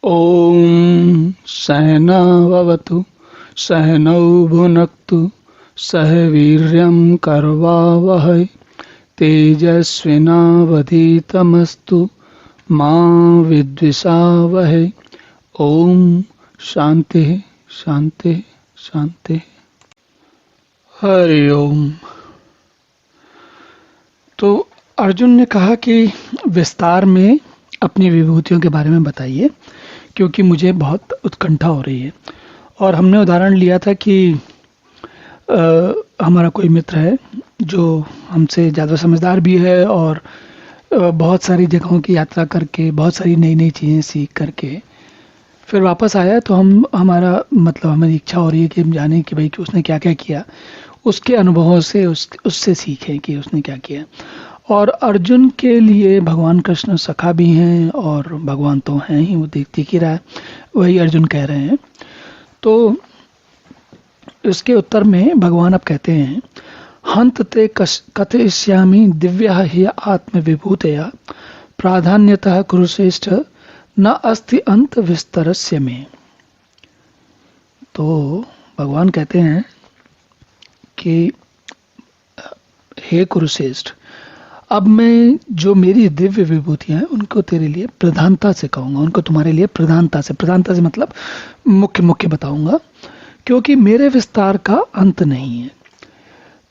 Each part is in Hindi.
ॐ सहनाववतु सहनौ भुनक्तु सह वीर्यं करवावहै तेजस्विनावधीतमस्तु मा विद्विषावहै। ओम शांति शांति शांति। हरि ओम। तो अर्जुन ने कहा कि विस्तार में अपनी विभूतियों के बारे में बताइए, क्योंकि मुझे बहुत उत्कंठा हो रही है। और हमने उदाहरण लिया था कि हमारा कोई मित्र है जो हमसे ज़्यादा समझदार भी है और बहुत सारी जगहों की यात्रा करके बहुत सारी नई नई चीज़ें सीख करके फिर वापस आया। तो हमारी इच्छा हो रही है कि हम जानें कि भाई कि उसने क्या क्या किया, उसके अनुभवों से उससे सीखें कि उसने क्या किया। और अर्जुन के लिए भगवान कृष्ण सखा भी हैं और भगवान तो हैं ही, वो दिख ही रहा है, वही अर्जुन कह रहे हैं। तो इसके उत्तर में भगवान अब कहते हैं, हंत ते कथयिष्यामि दिव्या हि आत्मविभूतया प्राधान्यतः कुरुश्रेष्ठ न अस्ति अंत विस्तरस्य में। तो भगवान कहते हैं कि हे कुरुश्रेष्ठ, अब मैं जो मेरी दिव्य विभूतियां हैं उनको तेरे लिए प्रधानता से कहूँगा, उनको तुम्हारे लिए प्रधानता से मतलब मुख्य बताऊंगा, क्योंकि मेरे विस्तार का अंत नहीं है।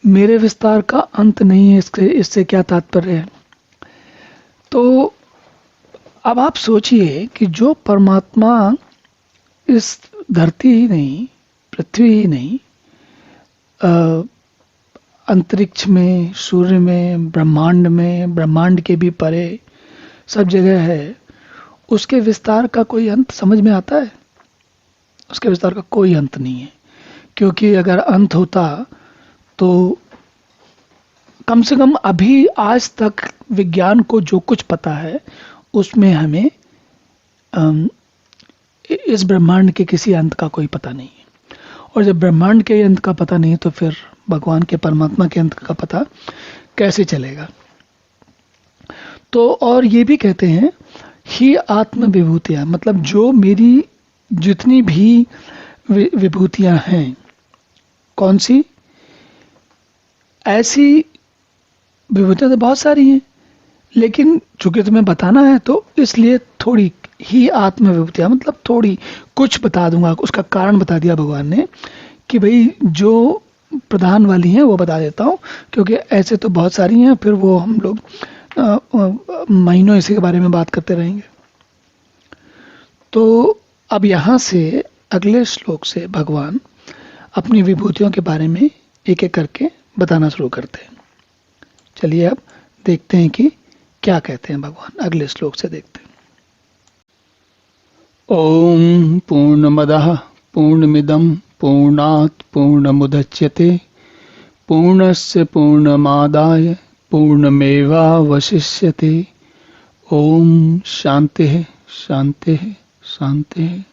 मेरे विस्तार का अंत नहीं है, इससे क्या तात्पर्य है? तो अब आप सोचिए कि जो परमात्मा इस धरती ही नहीं, पृथ्वी ही नहीं, अंतरिक्ष में, सूर्य में, ब्रह्मांड के भी परे सब जगह है, उसके विस्तार का कोई अंत समझ में आता है? उसके विस्तार का कोई अंत नहीं है। क्योंकि अगर अंत होता तो कम से कम अभी आज तक विज्ञान को जो कुछ पता है उसमें हमें इस ब्रह्मांड के किसी अंत का कोई पता नहीं है। और जब ब्रह्मांड के अंत का पता नहीं तो फिर भगवान के, परमात्मा के अंत का पता कैसे चलेगा? तो और ये भी कहते हैं ही आत्म विभूतियां, मतलब जो मेरी जितनी भी विभूतियां हैं, कौन सी? ऐसी विभूतियां तो बहुत सारी हैं, लेकिन चूंकि तुम्हें बताना है तो इसलिए थोड़ी ही आत्म विभूतियां, मतलब थोड़ी कुछ बता दूंगा। उसका कारण बता दिया भगवान ने कि भाई जो प्रधान वाली हैं वो बता देता हूँ, क्योंकि ऐसे तो बहुत सारी हैं, फिर वो हम लोग महीनों इसी के बारे में बात करते रहेंगे। तो अब यहाँ से अगले श्लोक से भगवान अपनी विभूतियों के बारे में एक एक करके बताना शुरू करते हैं। चलिए अब देखते हैं कि क्या कहते हैं भगवान। अगले श्लोक से देखते हैं। ओम पूर्णमदः पूर्णमिदं पूर्णात् पूर्णमुदच्यते पूर्णस्य पूर्णमादाय पूर्णमेवावशिष्यते। ओम शांति शांति शांति।